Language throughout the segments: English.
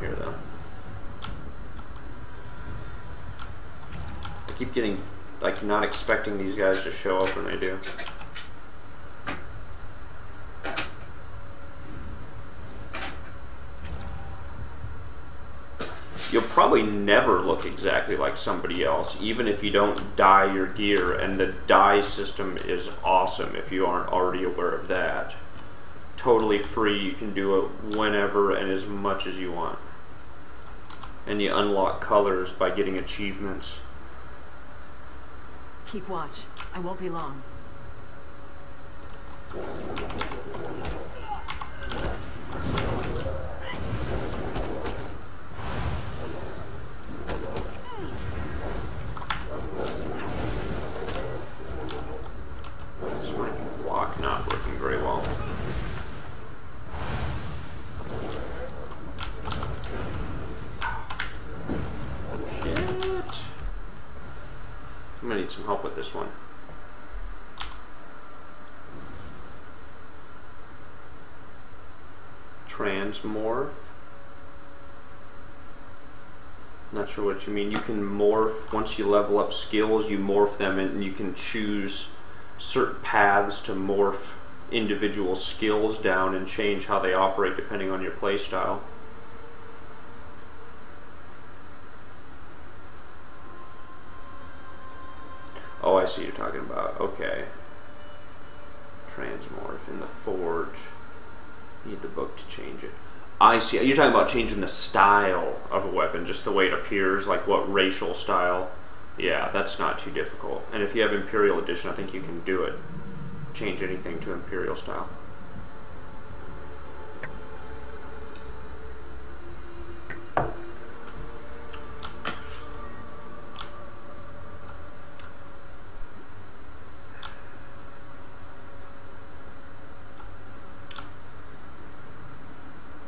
here, though. I keep getting, like, not expecting these guys to show up when they do. You'll probably never look exactly like somebody else, even if you don't dye your gear, and the dye system is awesome if you aren't already aware of that. Totally free, you can do it whenever and as much as you want. And you unlock colors by getting achievements. Keep watch. I won't be long. Not working very well. Shit. I'm gonna need some help with this one. Transmorph. Not sure what you mean. You can morph, once you level up skills, you morph them and you can choose certain paths to morph individual skills down and change how they operate depending on your play style. Oh, I see what you're talking about. Okay. Transmorph in the forge. Need the book to change it. I see. You're talking about changing the style of a weapon, just the way it appears, like what racial style. Yeah, that's not too difficult. And if you have Imperial Edition, I think you can do it. Change anything to Imperial style.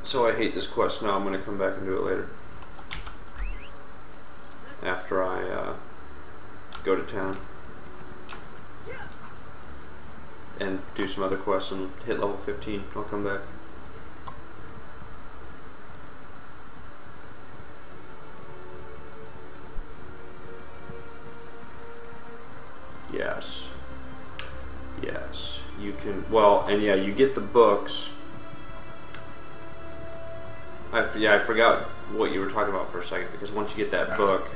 So I hate this quest now. I'm going to come back and do it later. After I go to town. And do some other quests and hit level 15. I'll come back. Yes. Yes. You can, well, and yeah, you get the books. I forgot what you were talking about for a second, because once you get that book,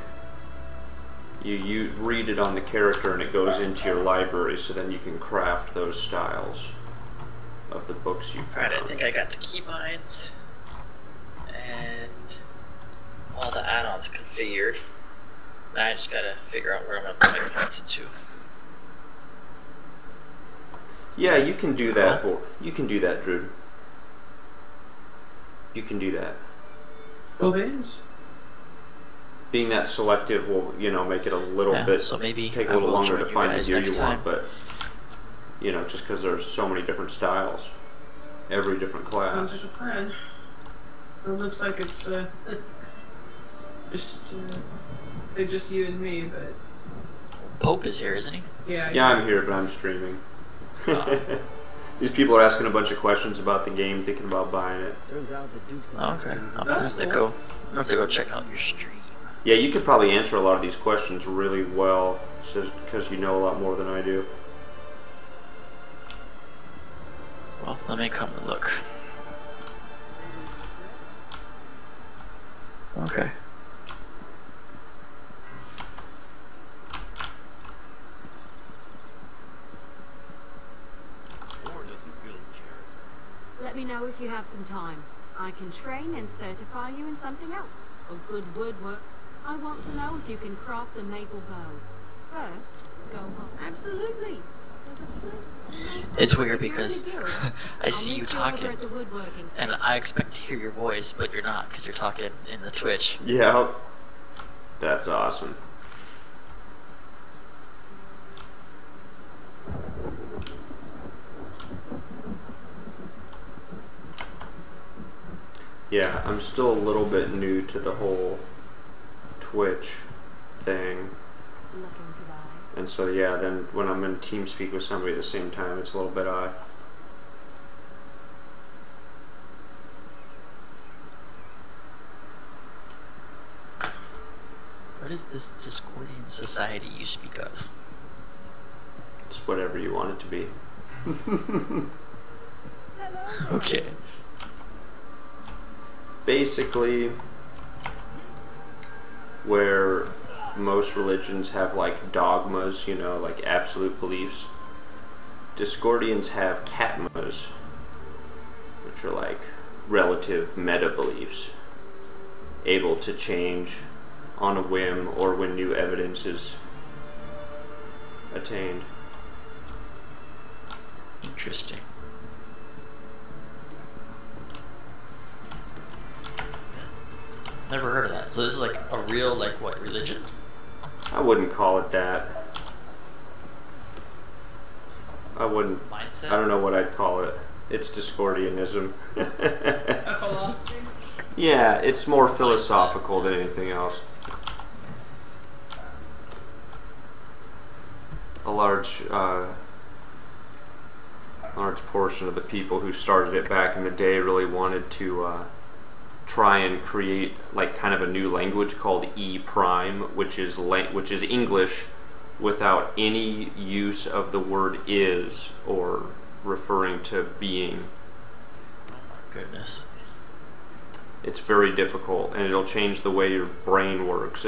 you read it on the character and it goes into your library, so then you can craft those styles of the books you found. Alright, I think I got the keybinds and all the add-ons configured. Now I just gotta figure out where I'm gonna put my points into. Yeah, you can do that. You can do that, Drew. You can do that. Well, it is. Being that selective will, you know, make it a little bit, so maybe take a little longer to find the gear you time. want, but, you know, just because there's so many different styles, every different class. Sounds like a plan. It looks like it's just you and me, but Pope is here, isn't he? yeah. Yeah, I'm here, but I'm streaming. These people are asking a bunch of questions about the game, thinking about buying it. Turns out the Duke's Okay, I'm gonna have to go check out your stream. Yeah, you could probably answer a lot of these questions really well, because you know a lot more than I do. Well, let me come and look. Okay. Let me know if you have some time. I can train and certify you in something else. A good woodwork. I want to know if you can craft a maple bow. First, go home. Absolutely. There's a place. It's weird because I see you talking, and I expect to hear your voice, but you're not because you're talking in the Twitch. Yeah, that's awesome. Yeah, I'm still a little bit new to the whole Twitch thing. And so yeah, then when I'm in Teamspeak with somebody at the same time, it's a little bit odd. What is this Discordian society you speak of? It's whatever you want it to be. Okay. Basically, where most religions have like dogmas, you know, like absolute beliefs, Discordians have katmas, which are like relative meta beliefs, able to change on a whim or when new evidence is attained. Interesting. Never heard of that. So this is like a real, like, what, religion? I wouldn't call it that. I wouldn't. Mindset? I don't know what I'd call it. It's Discordianism. A philosophy? Yeah, it's more philosophical than anything else. A large portion of the people who started it back in the day really wanted to try and create like kind of a new language called E prime, which is English without any use of the word is or referring to being. Oh my goodness. It's very difficult, and it'll change the way your brain works.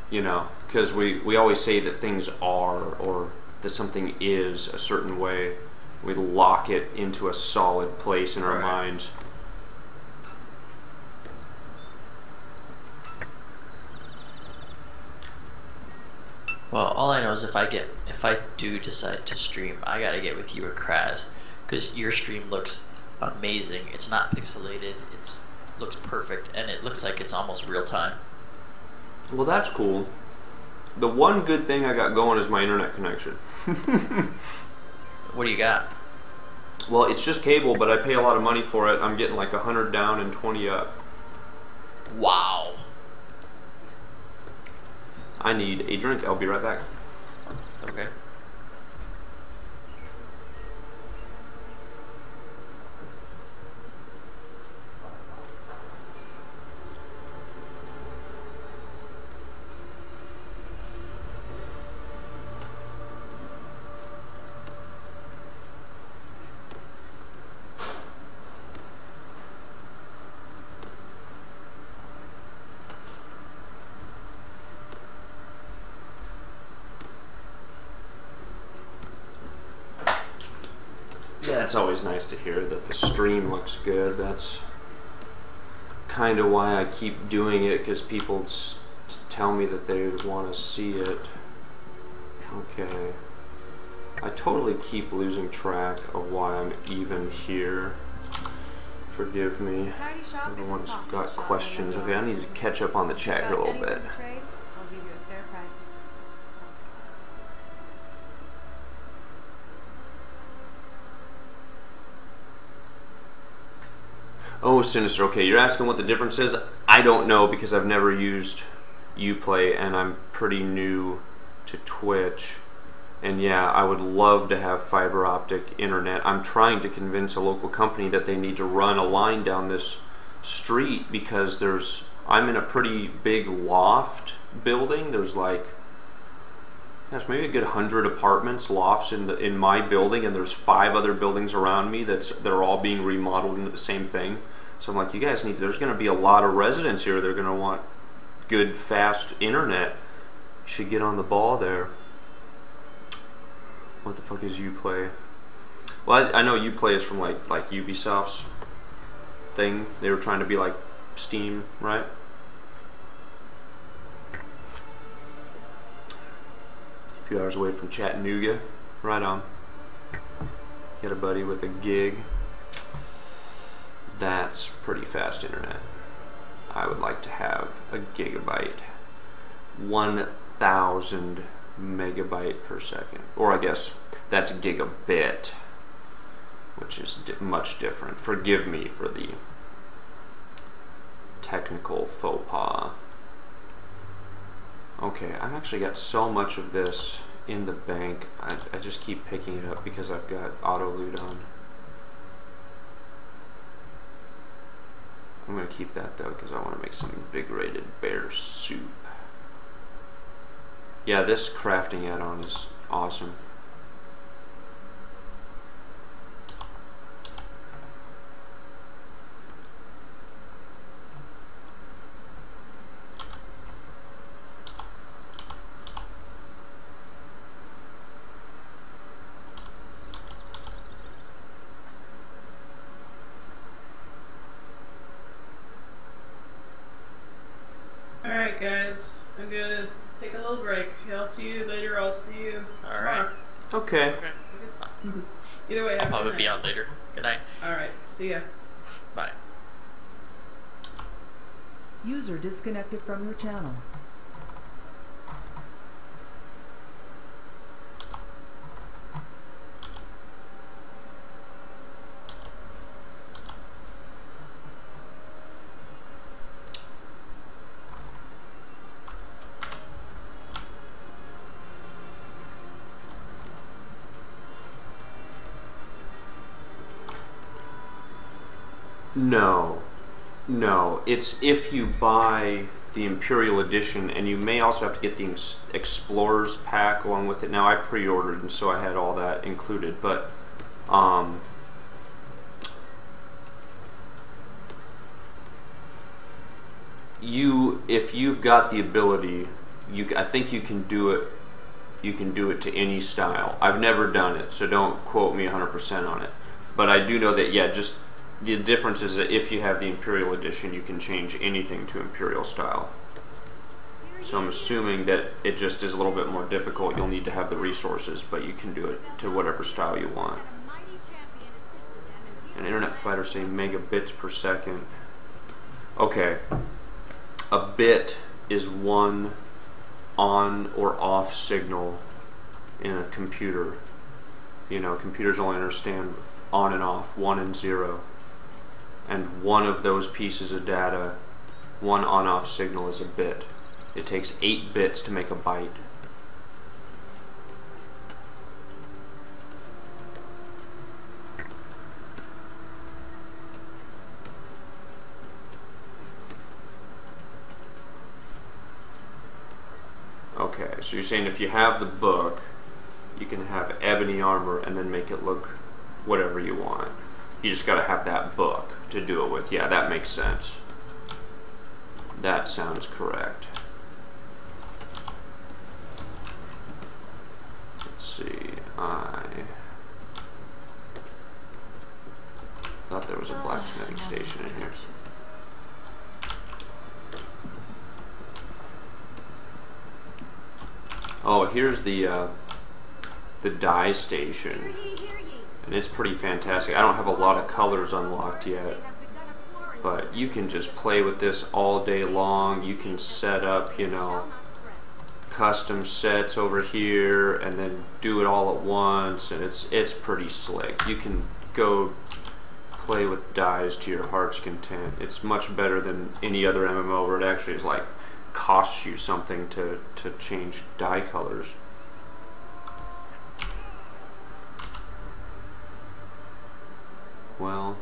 You know, because we always say that things are, or that something is a certain way. We lock it into a solid place in our minds. Well, all I know is if I do decide to stream, I gotta get with you or Kraz, because your stream looks amazing. It's not pixelated. Looks perfect, and it looks like it's almost real time. Well, that's cool. The one good thing I got going is my internet connection. What do you got? Well, it's just cable, but I pay a lot of money for it. I'm getting like 100 down and 20 up. Wow. I need a drink. I'll be right back. Okay. Yeah, it's always nice to hear that the stream looks good. That's kind of why I keep doing it, because people tell me that they want to see it. Okay. I totally keep losing track of why I'm even here. Forgive me. Everyone's got questions. Okay, I need to catch up on the chat here a little bit. Oh, Sinister. Okay, you're asking what the difference is? I don't know, because I've never used Uplay and I'm pretty new to Twitch. And yeah, I would love to have fiber optic internet. I'm trying to convince a local company that they need to run a line down this street, because I'm in a pretty big loft building. There's like, gosh, maybe a good 100 apartments, lofts in my building, and there's 5 other buildings around me that are all being remodeled into the same thing. So I'm like, you guys there's going to be a lot of residents here. They're going to want good, fast internet. You should get on the ball there. What the fuck is Uplay? Well, I know Uplay is from like Ubisoft's thing. They were trying to be like Steam, right? A few hours away from Chattanooga. Right on. Get a buddy with a gig. That's pretty fast internet. I would like to have a gigabyte. 1,000 megabyte per second. Or I guess that's a gigabit, which is much different. Forgive me for the technical faux pas. Okay, I've actually got so much of this in the bank. I just keep picking it up because I've got auto loot on. I'm going to keep that though because I want to make some invigorated bear soup. Yeah, this crafting add-on is awesome. Alright, guys. I'm gonna take a little break. I'll see you later. I'll see you Alright. Okay. Either way, I'll have a probably good be night. on later. Good night. Alright, see ya. Bye. User disconnected from your channel. No, it's if you buy the Imperial Edition, and you may also have to get the Explorers pack along with it. Now I pre-ordered, and so I had all that included, but if you've got the ability, I think you can do it. You can do it to any style. I've never done it, so don't quote me 100% on it. But I do know that, yeah, just the difference is that if you have the Imperial Edition, you can change anything to Imperial style. So I'm assuming that it just is a little bit more difficult. You'll need to have the resources, but you can do it to whatever style you want. An internet provider say megabits per second. Okay. A bit is one on or off signal in a computer. You know, computers only understand on and off, 1 and 0. And one of those pieces of data, one on-off signal is a bit. It takes 8 bits to make a byte. Okay, so you're saying if you have the book, you can have ebony armor and then make it look whatever you want. You just gotta have that book to do it with. Yeah, that makes sense. That sounds correct. Let's see, I thought there was a blacksmithing station in here. Oh, here's the dye station. And it's pretty fantastic. I don't have a lot of colors unlocked yet, but you can just play with this all day long. You can set up, you know, custom sets over here and then do it all at once, and it's pretty slick. You can go play with dyes to your heart's content. It's much better than any other MMO where it actually is like costs you something to change dye colors. Well,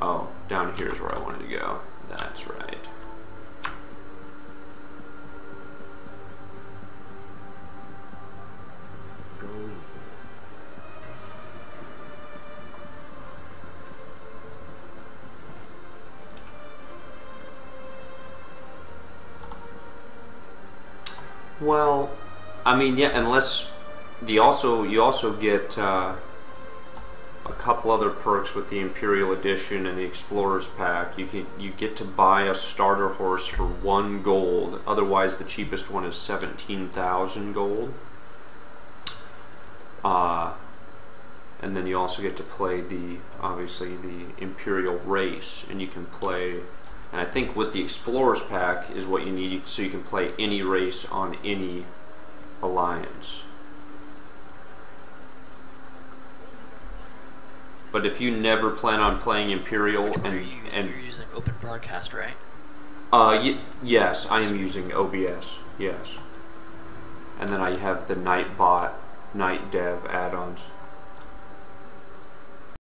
oh, down here is where I wanted to go. That's right. Go easy. Well, I mean, yeah, unless you also get a couple other perks with the Imperial Edition and the Explorers pack. You get to buy a starter horse for 1 gold. Otherwise, the cheapest one is 17,000 gold. And then you also get to play obviously the Imperial race, and you can play. And I think with the Explorers pack is what you need, so you can play any race on any alliance. But if you never plan on playing Imperial, you're using Open Broadcast, right? Yes, I am using OBS. Yes, and then I have the Nightbot, Night Dev add-ons.